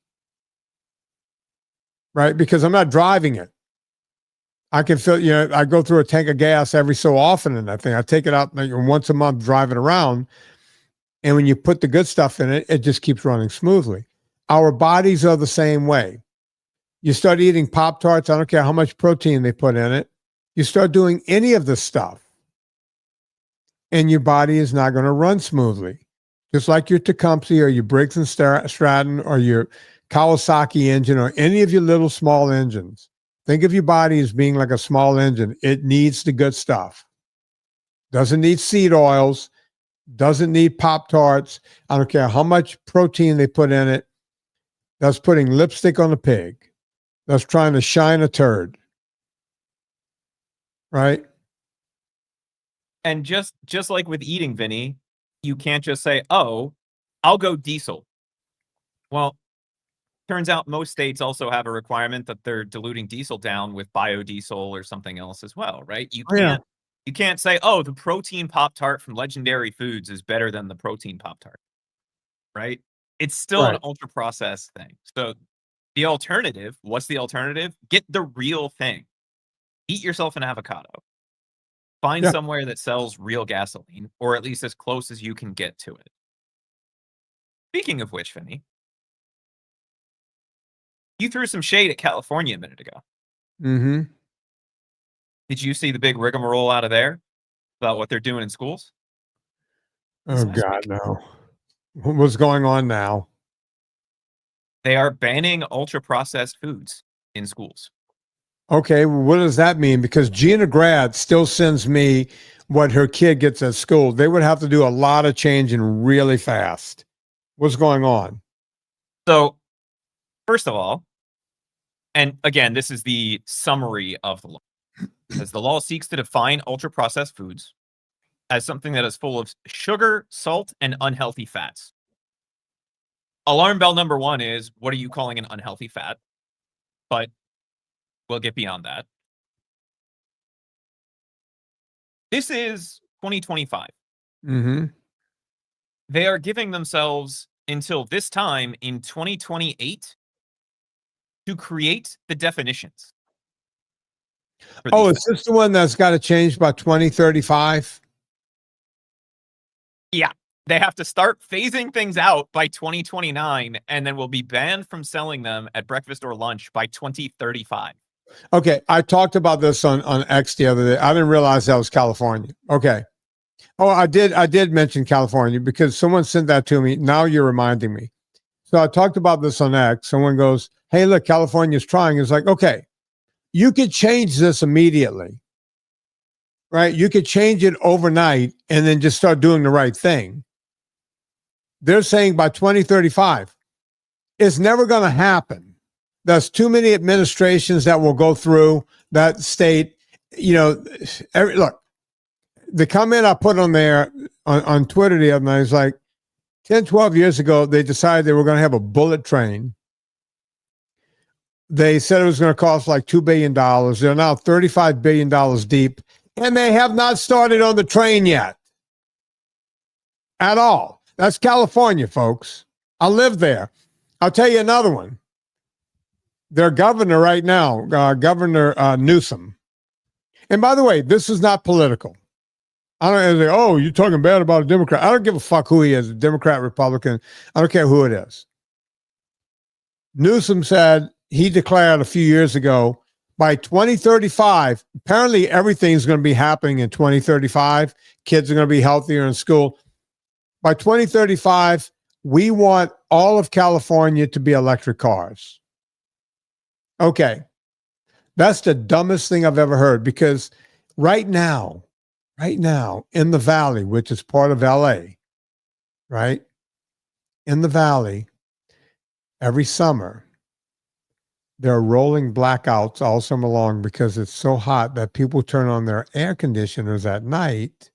Right? Because I'm not driving it. I can fill, I go through a tank of gas every so often in that thing. I take it out like once a month, drive it around. And when you put the good stuff in it, it just keeps running smoothly. Our bodies are the same way. You start eating Pop-Tarts, I don't care how much protein they put in it. You start doing any of this stuff, and your body is not going to run smoothly. Just like your Tecumseh or your Briggs and Stratton or your Kawasaki engine or any of your little small engines. Think of your body as being like a small engine. It needs the good stuff. Doesn't need seed oils. Doesn't need Pop-Tarts. I don't care how much protein they put in it. That's putting lipstick on a pig. That's trying to shine a turd. Right? And just like with eating, Vinny, you can't just say, oh, I'll go diesel. Well, turns out most states also have a requirement that they're diluting diesel down with biodiesel or something else as well, right? You can't say, oh, the protein Pop-Tart from Legendary Foods is better than the protein Pop-Tart, right? It's still an ultra-processed thing. So the alternative, what's the alternative? Get the real thing. Eat yourself an avocado. Find somewhere that sells real gasoline, or at least as close as you can get to it. Speaking of which, Vinny, you threw some shade at California a minute ago. Mm-hmm. Did you see the big rigmarole out of there about what they're doing in schools? Oh, God, no. What's going on now? They are banning ultra-processed foods in schools. Okay, well, what does that mean? Because Gina Grad still sends me what her kid gets at school. They would have to do a lot of changing really fast. What's going on? So, first of all, and again, this is the summary of the law. As the law seeks to define ultra-processed foods as something that is full of sugar, salt, and unhealthy fats. Alarm bell number one is, what are you calling an unhealthy fat? But we'll get beyond that. This is 2025. Mm-hmm. They are giving themselves until this time in 2028 to create the definitions. Oh, is this the one that's got to change by 2035? Yeah. They have to start phasing things out by 2029, and then will be banned from selling them at breakfast or lunch by 2035. Okay, I talked about this on X the other day. I didn't realize that was California. Okay. Oh, I did mention California because someone sent that to me. Now you're reminding me. So I talked about this on X. Someone goes, hey, look, California's trying. It's like, okay, you could change this immediately, right? You could change it overnight and then just start doing the right thing. They're saying by 2035, it's never going to happen. There's too many administrations that will go through that state. Look, the comment I put on there on Twitter the other night is like 10, 12 years ago, they decided they were going to have a bullet train. They said it was going to cost like $2 billion. They're now $35 billion deep, and they have not started on the train yet at all. That's California, folks. I live there. I'll tell you another one. Their governor right now, Governor Newsom. And by the way, this is not political. I don't say, oh, you're talking bad about a Democrat. I don't give a fuck who he is, a Democrat, Republican. I don't care who it is. Newsom said, he declared a few years ago, by 2035, apparently everything's going to be happening in 2035. Kids are going to be healthier in school. By 2035, we want all of California to be electric cars. Okay. That's the dumbest thing I've ever heard, because right now in the Valley, which is part of LA, right? in the valley, every summer, there are rolling blackouts all summer long because it's so hot that people turn on their air conditioners at night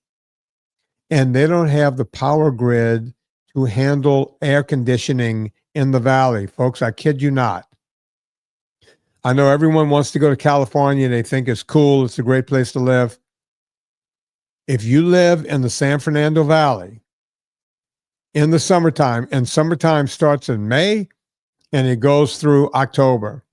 and they don't have the power grid to handle air conditioning in the valley. Folks, I kid you not. I know everyone wants to go to California. They think it's cool. It's a great place to live. If you live in the San Fernando Valley in the summertime, and summertime starts in May and it goes through October,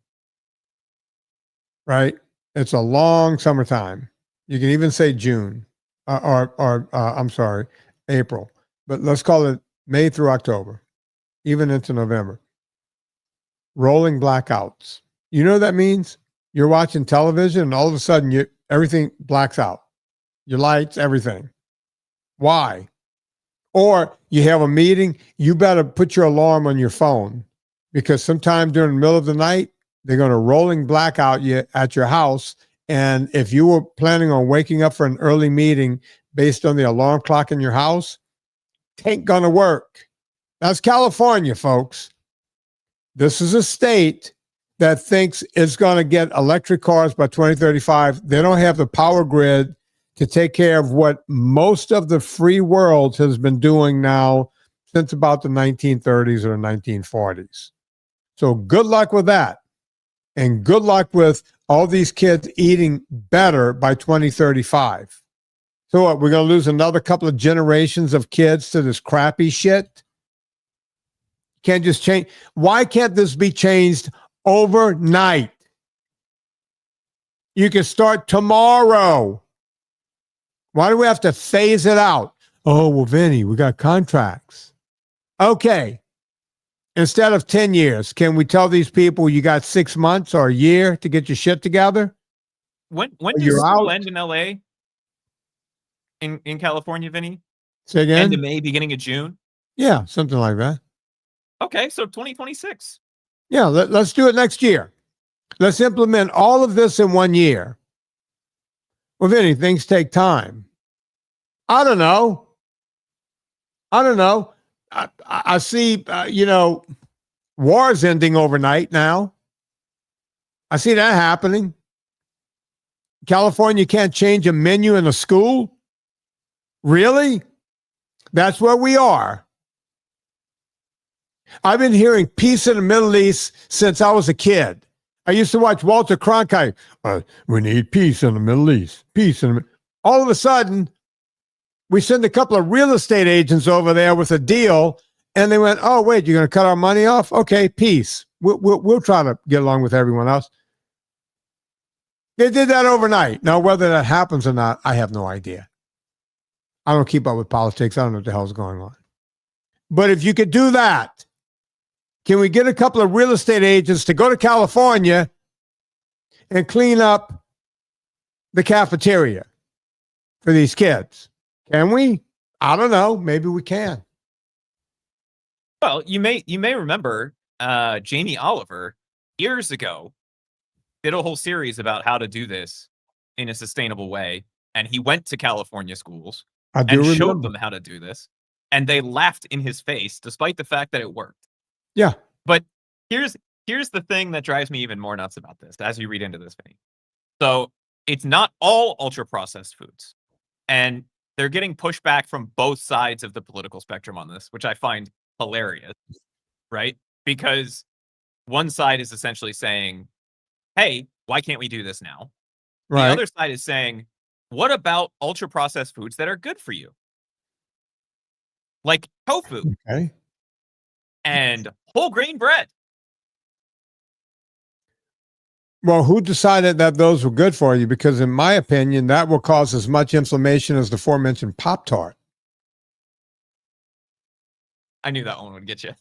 right? It's a long summertime. You can even say June I'm sorry, April, but let's call it May through October, even into November. Rolling blackouts. You know what that means? You're watching television and all of a sudden everything blacks out. Your lights, everything. Why? Or you have a meeting, you better put your alarm on your phone because sometime during the middle of the night, they're going to rolling blackout you at your house. And if you were planning on waking up for an early meeting based on the alarm clock in your house, it ain't going to work. That's California, folks. This is a state that thinks it's going to get electric cars by 2035. They don't have the power grid to take care of what most of the free world has been doing now since about the 1930s or 1940s. So good luck with that. And good luck with all these kids eating better by 2035. So what, we're going to lose another couple of generations of kids to this crappy shit? Can't just change. Why can't this be changed overnight? You can start tomorrow. Why do we have to phase it out? Oh, well, Vinny, we got contracts. Okay. Instead of 10 years, can we tell these people you got 6 months or a year to get your shit together? When does school end in LA? In California, Vinny? Say again? End of May, beginning of June? Yeah, something like that. Okay, so 2026. Yeah, let's do it next year. Let's implement all of this in 1 year. Well, Vinny, things take time. I don't know. I see, wars ending overnight now. I see that happening. California can't change a menu in a school? Really? That's where we are. I've been hearing peace in the Middle East since I was a kid. I used to watch Walter Cronkite. We need peace in the Middle East. Peace in the All of a sudden, we send a couple of real estate agents over there with a deal, and they went, oh, wait, you're going to cut our money off? Okay, peace. We'll try to get along with everyone else. They did that overnight. Now, whether that happens or not, I have no idea. I don't keep up with politics. I don't know what the hell's going on. But if you could do that, can we get a couple of real estate agents to go to California and clean up the cafeteria for these kids? Can we? I don't know. Maybe we can. Well, you may remember Jamie Oliver years ago did a whole series about how to do this in a sustainable way, and he went to California schools and showed them how to do this, and they laughed in his face despite the fact that it worked. Yeah. But here's the thing that drives me even more nuts about this as you read into this, Vinny. So it's not all ultra processed foods, and they're getting pushback from both sides of the political spectrum on this, which I find hilarious, right? Because one side is essentially saying, hey, why can't we do this now? Right. The other side is saying, what about ultra processed foods that are good for you? Like tofu. Okay. And whole grain bread. Well, who decided that those were good for you? Because in my opinion, that will cause as much inflammation as the aforementioned Pop-Tart. I knew that one would get you.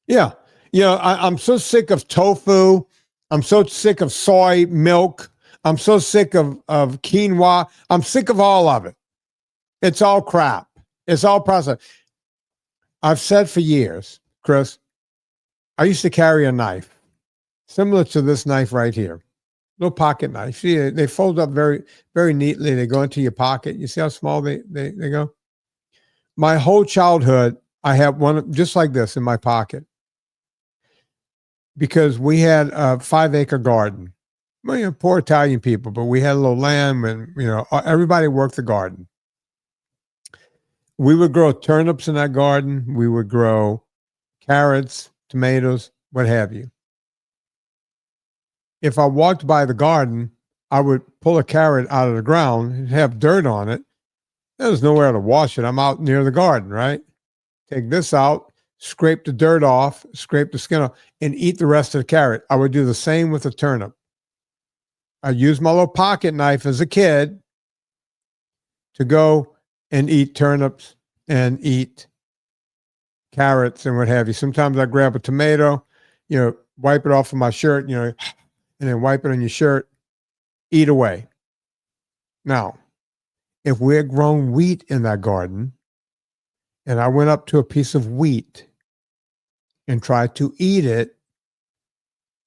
Yeah. I'm so sick of tofu. I'm so sick of soy milk. I'm so sick of quinoa. I'm sick of all of it. It's all crap. It's all processed. I've said for years, Chris, I used to carry a knife similar to this knife right here, little pocket knife. See, they fold up very, very neatly. They go into your pocket. You see how small they go? My whole childhood, I have one just like this in my pocket because we had a 5-acre garden. Well, poor Italian people, but we had a little land and, everybody worked the garden. We would grow turnips in that garden. We would grow carrots, tomatoes, what have you. If I walked by the garden, I would pull a carrot out of the ground and have dirt on it. There's nowhere to wash it. I'm out near the garden, right? Take this out, scrape the dirt off, scrape the skin off, and eat the rest of the carrot. I would do the same with the turnip. I used my little pocket knife as a kid to go and eat turnips and eat carrots and what have you. Sometimes I grab a tomato, wipe it off of my shirt, and then wipe it on your shirt, eat away. Now, if we had grown wheat in that garden and I went up to a piece of wheat and tried to eat it,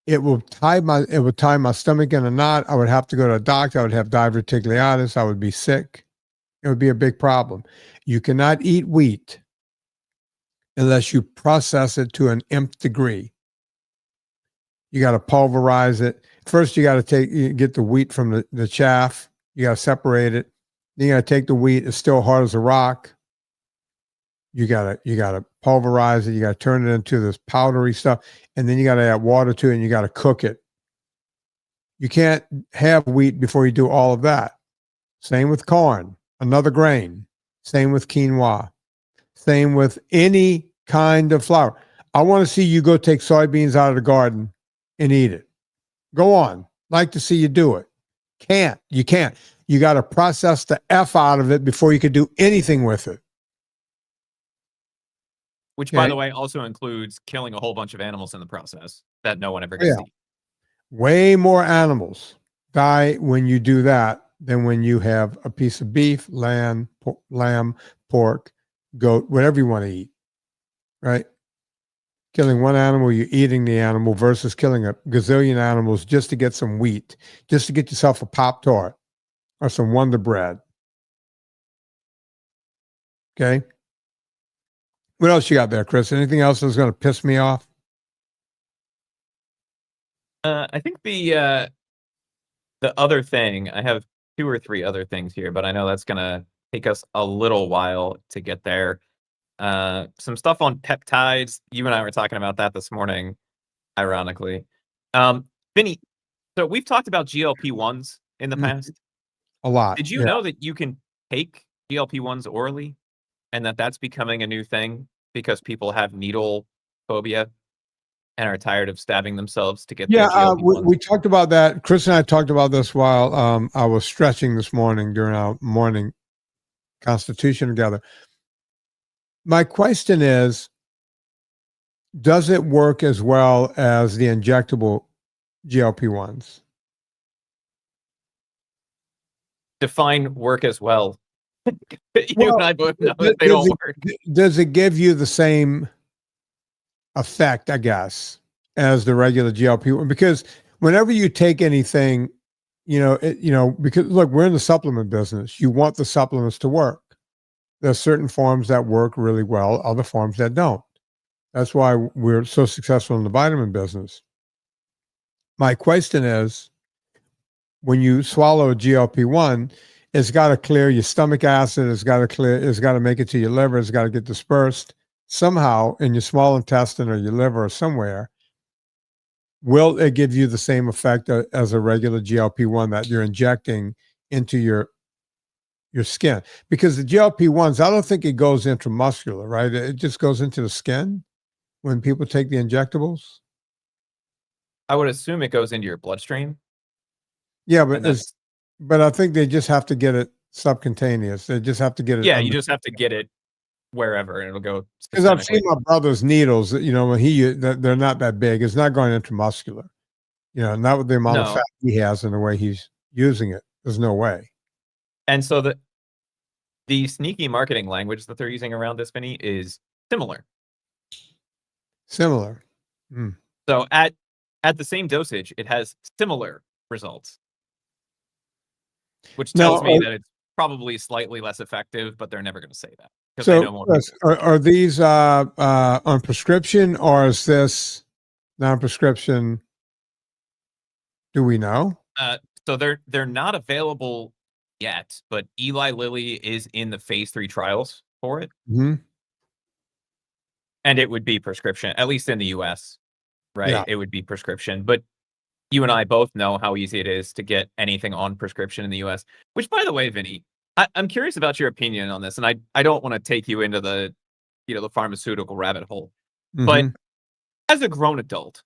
it would tie my stomach in a knot. I would have to go to a doctor. I would have diverticulitis. I would be sick. It would be a big problem. You cannot eat wheat unless you process it to an nth degree. You got to pulverize it. First, you got to get the wheat from the chaff. You got to separate it. Then you got to take the wheat. It's still hard as a rock. You got to pulverize it. You got to turn it into this powdery stuff. And then you got to add water to it and you got to cook it. You can't have wheat before you do all of that. Same with corn, another grain. Same with quinoa. Same with any kind of flour. I want to see you go take soybeans out of the garden and eat it. Go on. Like to see you do it. You can't. You got to process the F out of it before you could do anything with it. Which, by the way, also includes killing a whole bunch of animals in the process that no one ever gets to eat. Way more animals die when you do that than when you have a piece of beef, lamb, pork, goat, whatever you want to eat, right? Killing one animal, you're eating the animal versus killing a gazillion animals just to get some wheat, just to get yourself a Pop-Tart or some Wonder Bread. Okay? What else you got there, Chris? Anything else that's going to piss me off? I think the other thing, I have 2 or 3 other things here, but I know that's going to take us a little while to get there. Some stuff on peptides. You and I were talking about that this morning, ironically. Vinny, so we've talked about GLP-1s in the past. A lot. Did you know that you can take GLP-1s orally and that's becoming a new thing because people have needle phobia and are tired of stabbing themselves to get their GLP-1s? We talked about that. Chris and I talked about this while I was stretching this morning during our morning constitution together. My question is, does it work as well as the injectable GLP-1s? Define work as well. You and I both know that they don't work. Does it give you the same effect, I guess, as the regular GLP-1? Because whenever you take anything, because look, we're in the supplement business. You want the supplements to work. There's certain forms that work really well, other forms that don't. That's why we're so successful in the vitamin business. My question is, when you swallow a GLP-1, it's got to clear your stomach acid. It's got to make it to your liver. It's got to get dispersed somehow in your small intestine or your liver or somewhere. Will it give you the same effect as a regular GLP-1 that you're injecting into your skin? Because the GLP-1s, I don't think it goes intramuscular, right? It just goes into the skin when people take the injectables. I would assume it goes into your bloodstream. Yeah, but I think they just have to get it subcutaneous. They just have to get it. Yeah, you just have to get it wherever, and it'll go. Because I've seen my brother's needles. When they're not that big. It's not going intramuscular. Not with the amount of fat he has and the way he's using it. There's no way. And so the sneaky marketing language that they're using around this, Vinny, is similar. Similar. So at the same dosage, it has similar results, which tells me that it's probably slightly less effective, but they're never going to say that. because I know So more Chris, people. are these on prescription, or is this non-prescription? Do we know? So they're not available yet, but Eli Lilly is in the phase 3 trials for it, Hmm. and it would be prescription, at least in the US, Yeah. right? It would be prescription, but you and I both know how easy it is to get anything on prescription in the US, which, by the way, Vinny, I'm curious about your opinion on this, and I don't wanna take you into the, the pharmaceutical rabbit hole, but Hmm. as a grown adult,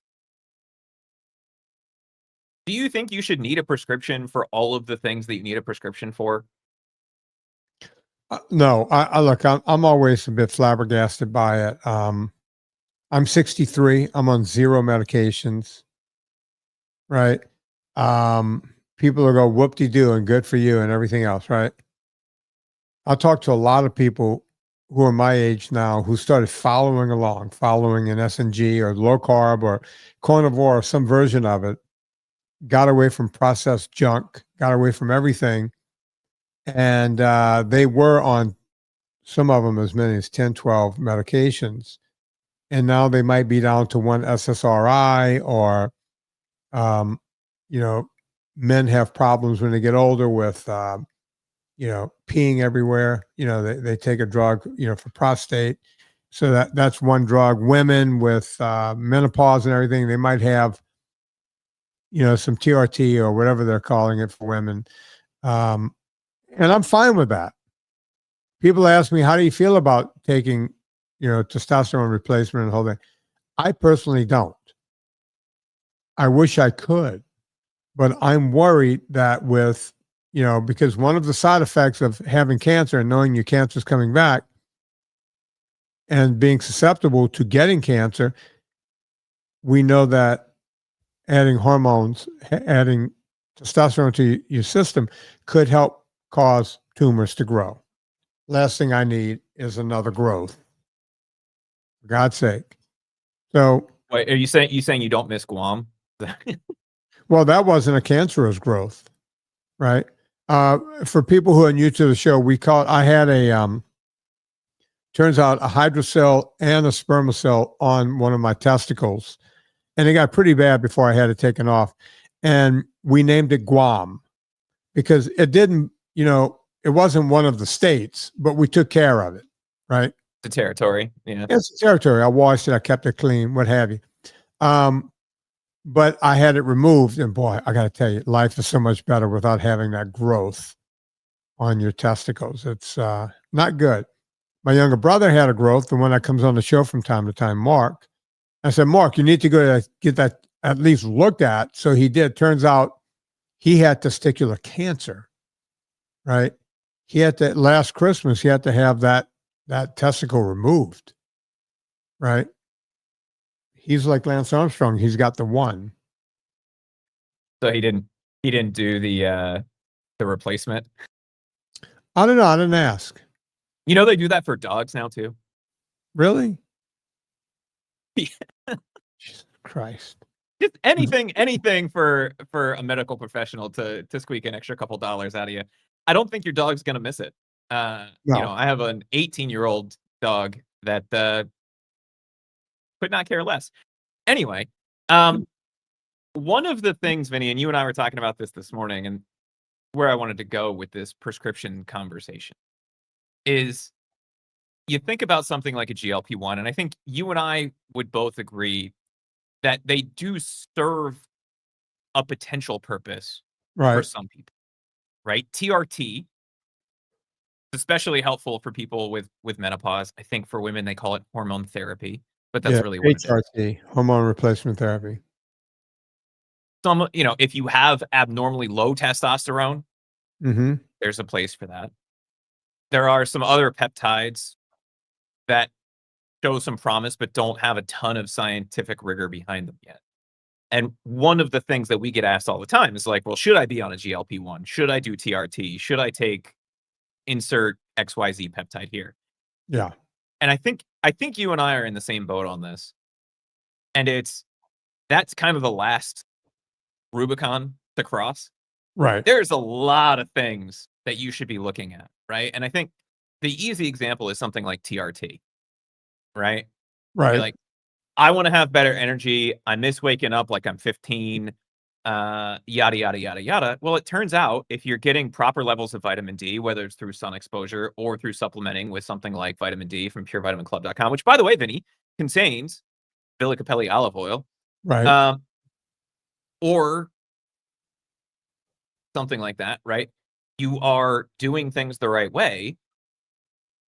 do you think you should need a prescription for all of the things that you need a prescription for? No, I look. I'm always a bit flabbergasted by it. I'm 63. I'm on zero medications. Right. People will go whoop de doo and good for you and everything else. Right. I talk to a lot of people who are my age now who started following along, following an NSNG or low carb or carnivore or some version of it, got away from processed junk, got away from everything. And they were on some of them as many as 10, 12 medications. And now they might be down to one SSRI or, um, you know, men have problems when they get older with, peeing everywhere. They take a drug, for prostate. So that's one drug. Women with menopause and everything, they might have, some TRT or whatever they're calling it for women. Um, and I'm fine with that. People ask me, how do you feel about taking, testosterone replacement and the whole thing? I personally don't. I wish I could, but I'm worried that because one of the side effects of having cancer and knowing your cancer is coming back and being susceptible to getting cancer, we know that adding hormones, adding testosterone to your system could help cause tumors to grow. Last thing I need is another growth, for God's sake. So, Wait, are you saying you don't miss Guam? well, that wasn't a cancerous growth, right? For people who are new to the show, I had turns out a hydrocell and a spermacell on one of my testicles. And it got pretty bad before I had it taken off. And we named it Guam because it didn't, it wasn't one of the states, but we took care of it, right? The territory, yeah. It's a territory. I washed it, I kept it clean, what have you. But I had it removed, and boy, I got to tell you, life is so much better without having that growth on your testicles. It's not good. My younger brother had a growth, the one that comes on the show from time to time, Mark. I said, Mark, you need to go to get that at least looked at. So he did. Turns out he had testicular cancer, right? He had to, last Christmas, he had to have that testicle removed, right? He's like Lance Armstrong. He's got the one. So he didn't do the replacement. I don't know. I didn't ask. They do that for dogs now too. Really? Yeah. Jesus Christ. Just anything for a medical professional to squeak an extra couple dollars out of you. I don't think your dog's gonna miss it. No. I have an 18-year-old dog that could not care less. Anyway, one of the things, Vinny, and you and I were talking about this morning, and where I wanted to go with this prescription conversation is you think about something like a GLP-1, and I think you and I would both agree that they do serve a potential purpose for Right. some people, right? TRT, especially helpful for people with menopause. I think for women they call it hormone therapy, but that's Yeah. really what it is. HRT, hormone replacement therapy. If you have abnormally low testosterone, Mm-hmm. there's a place for that. There are some other peptides that show some promise, but don't have a ton of scientific rigor behind them yet. And one of the things that we get asked all the time is like, well, should I be on a GLP-1? Should I do TRT? Should I take insert XYZ peptide here? Yeah. And I think you and I are in the same boat on this. And that's kind of the last Rubicon to cross. Right. There's a lot of things that you should be looking at, right? And I think the easy example is something like TRT, right? Right. You're like, I want to have better energy. I miss waking up like I'm 15, yada, yada, yada, yada. Well, it turns out if you're getting proper levels of vitamin D, whether it's through sun exposure or through supplementing with something like vitamin D from purevitaminclub.com, which, by the way, Vinny, contains Villicapelli olive oil, Right. or something like that, right? You are doing things the right way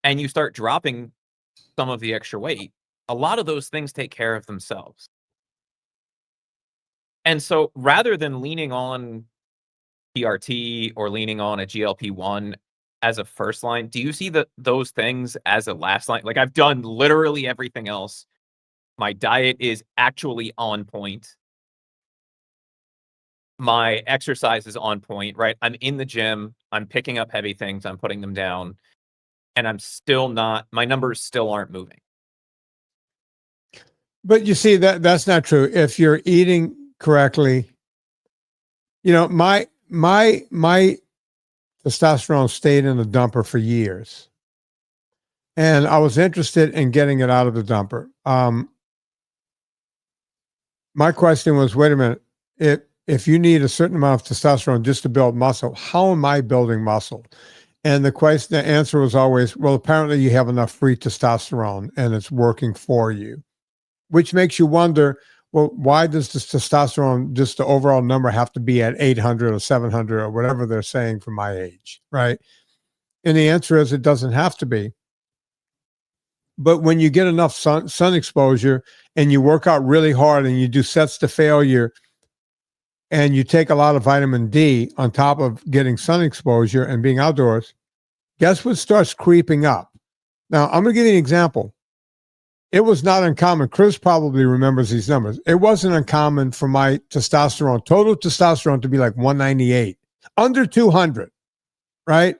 and you start dropping some of the extra weight. A lot of those things take care of themselves. And so rather than leaning on PRT or leaning on a GLP-1 as a first line, do you see those things as a last line? Like, I've done literally everything else. My diet is actually on point. My exercise is on point, right? I'm in the gym. I'm picking up heavy things. I'm putting them down. And I'm still not, my numbers still aren't moving. But you see that's not true. If you're eating correctly, you know, my testosterone stayed in the dumper for years. And I was interested in getting it out of the dumper. My question was, wait a minute, if you need a certain amount of testosterone just to build muscle, how am I building muscle? And the answer was always, well, apparently you have enough free testosterone and it's working for you, which makes you wonder, well, why does this testosterone, just the overall number, have to be at 800 or 700 or whatever they're saying for my age, right? And the answer is it doesn't have to be. But when you get enough sun exposure and you work out really hard and you do sets to failure and you take a lot of vitamin D on top of getting sun exposure and being outdoors, guess what starts creeping up? Now, I'm going to give you an example. It was not uncommon. Chris probably remembers these numbers. It wasn't uncommon for my testosterone, total testosterone, to be like 198, under 200, right?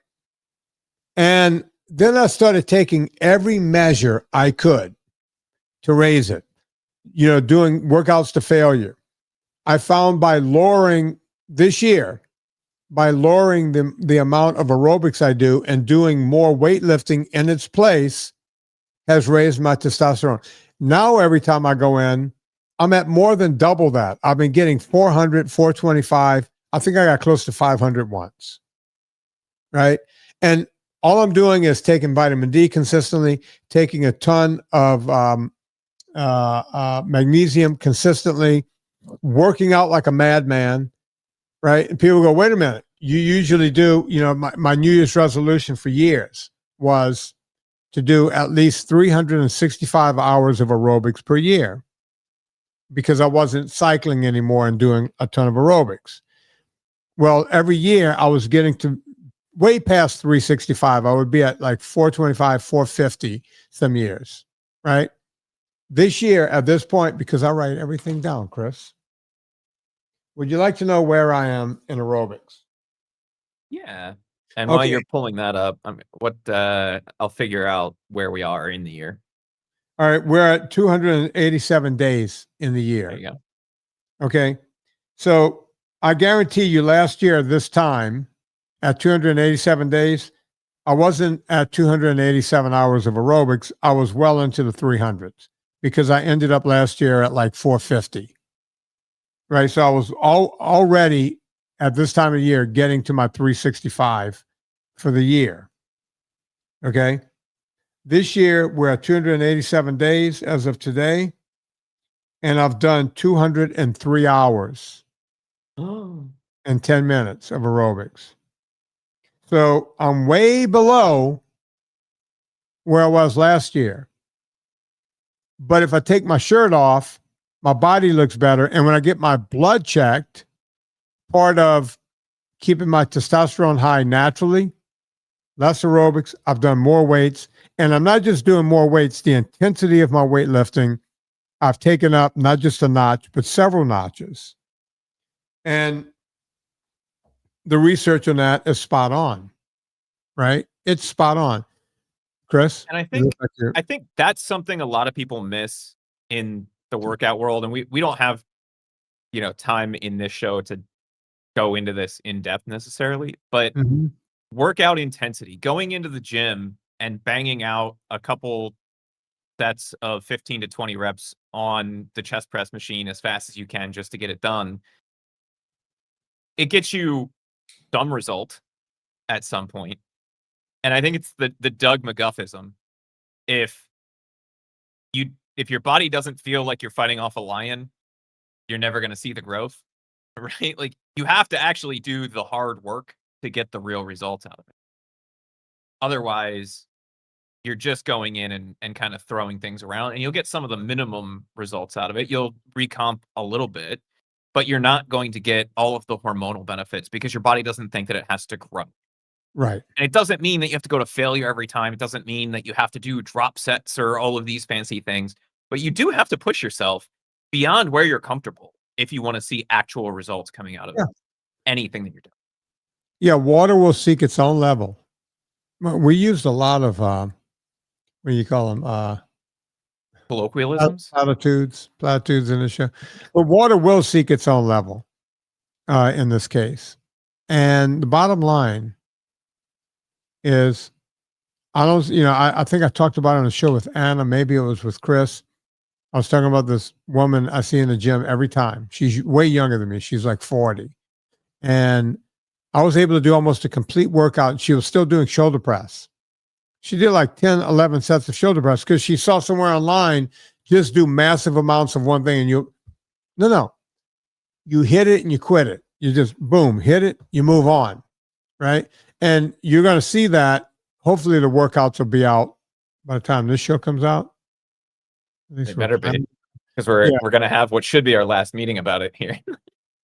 And then I started taking every measure I could to raise it, you know, doing workouts to failure. I found by lowering this year, by lowering the amount of aerobics I do and doing more weightlifting in its place, has raised my testosterone. Now, every time I go in, I'm at more than double that. I've been getting 400, 425. I think I got close to 500 once, right? And all I'm doing is taking vitamin D consistently, taking a ton of magnesium consistently, working out like a madman, right? And people go, wait a minute, you usually do, you know, my New Year's resolution for years was to do at least 365 hours of aerobics per year because I wasn't cycling anymore and doing a ton of aerobics. Well, every year I was getting to way past 365. I would be at like 425, 450 some years, right? This year at this point, because I write everything down, Chris, would you like to know where I am in aerobics? Yeah. And while you're pulling that up, I'll figure out where we are in the year. All right, we're at 287 days in the year. There you go. Okay. So I guarantee you last year, this time at 287 days, I wasn't at 287 hours of aerobics. I was well into the 300s because I ended up last year at like 450. Right. So I was already at this time of year getting to my 365 for the year. Okay. This year, we're at 287 days as of today, and I've done 203 hours and 10 minutes of aerobics. So I'm way below where I was last year. But if I take my shirt off, my body looks better. And when I get my blood checked, part of keeping my testosterone high naturally, less aerobics, I've done more weights. And I'm not just doing more weights, the intensity of my weightlifting, I've taken up not just a notch, but several notches. And the research on that is spot on, right? It's spot on. Chris? And I think that's something a lot of people miss in the workout world. And we don't have, you know, time in this show to go into this in depth necessarily, but workout intensity, going into the gym and banging out a couple sets of 15 to 20 reps on the chest press machine as fast as you can just to get it done, it gets you some result at some point. And I think it's the Doug McGuffism. If your body doesn't feel like you're fighting off a lion, you're never going to see the growth, right? Like, you have to actually do the hard work to get the real results out of it. Otherwise, you're just going in and kind of throwing things around, and you'll get some of the minimum results out of it. You'll recomp a little bit, but you're not going to get all of the hormonal benefits because your body doesn't think that it has to grow. Right. And it doesn't mean that you have to go to failure every time. It doesn't mean that you have to do drop sets or all of these fancy things, but you do have to push yourself beyond where you're comfortable if you want to see actual results coming out of anything that you're doing. Yeah, water will seek its own level. We used a lot of what do you call them? Colloquialisms? Platitudes in the show. But water will seek its own level in this case. And the bottom line is, I think I talked about it on the show with Anna, maybe it was with Chris. I was talking about this woman I see in the gym every time. She's way younger than me. She's like 40. And I was able to do almost a complete workout. She was still doing shoulder press. She did like 10, 11 sets of shoulder press because she saw somewhere online, just do massive amounts of one thing. And no, you hit it and you quit it. You just, boom, hit it, you move on, right? And you're going to see that. Hopefully the workouts will be out by the time this show comes out. They better be, because we're going to have what should be our last meeting about it here.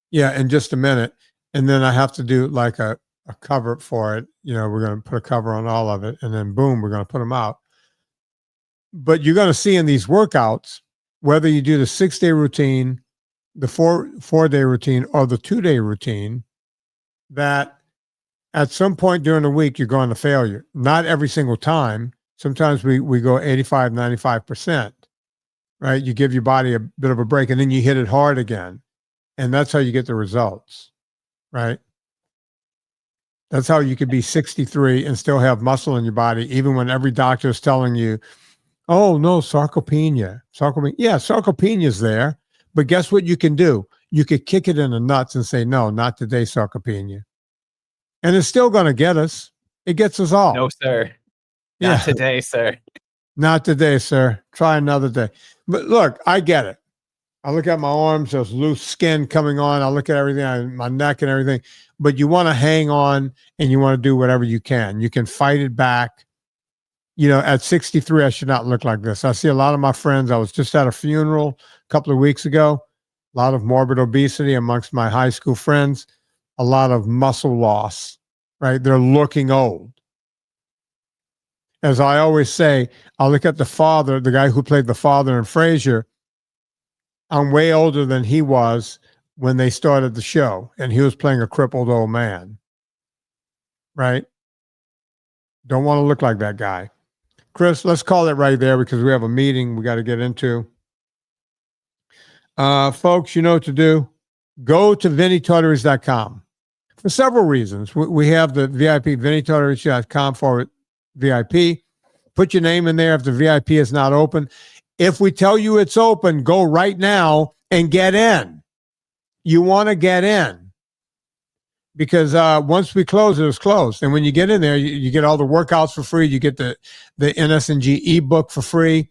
Yeah, in just a minute. And then I have to do like a cover for it. We're going to put a cover on all of it, and then boom, we're going to put them out. But you're going to see in these workouts, whether you do the 6-day routine, the 4-day routine, or the 2-day routine, that at some point during the week, you're going to failure. Not every single time. Sometimes we go 85, 95%, right? You give your body a bit of a break, and then you hit it hard again. And that's how you get the results, right? That's how you could be 63 and still have muscle in your body, even when every doctor is telling you, oh, no, sarcopenia. Yeah, sarcopenia is there. But guess what you can do? You could kick it in the nuts and say, no, not today, sarcopenia. And it's still going to get us. It gets us all. No, sir. Not today, sir. Not today, sir. Try another day. But look, I get it. I look at my arms, there's loose skin coming on. I look at everything, my neck and everything. But you want to hang on and you want to do whatever you can. You can fight it back. At 63, I should not look like this. I see a lot of my friends. I was just at a funeral a couple of weeks ago. A lot of morbid obesity amongst my high school friends. A lot of muscle loss, right? They're looking old. As I always say, I look at the father, the guy who played the father in Frasier. I'm way older than he was when they started the show, and he was playing a crippled old man, right? Don't want to look like that guy. Chris, let's call it right there because we have a meeting we got to get into. Folks, you know what to do. Go to VinnieTortorich.com for several reasons. We have the VIP, VinnieTortorich.com/VIP. Put your name in there if the VIP is not open. If we tell you it's open, go right now and get in. You want to get in because once we close, it's closed. And when you get in there, you get all the workouts for free. You get the NSNG ebook for free.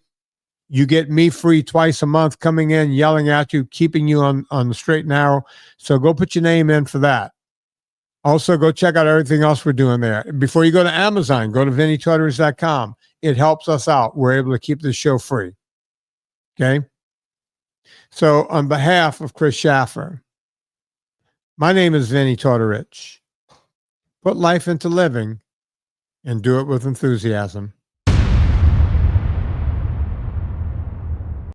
You get me free twice a month coming in, yelling at you, keeping you on the straight and narrow. So go put your name in for that. Also, go check out everything else we're doing there. Before you go to Amazon, go to VinnieTortorich.com. It helps us out. We're able to keep this show free. Okay? So on behalf of Chris Shaffer, my name is Vinnie Tortorich. Put life into living and do it with enthusiasm.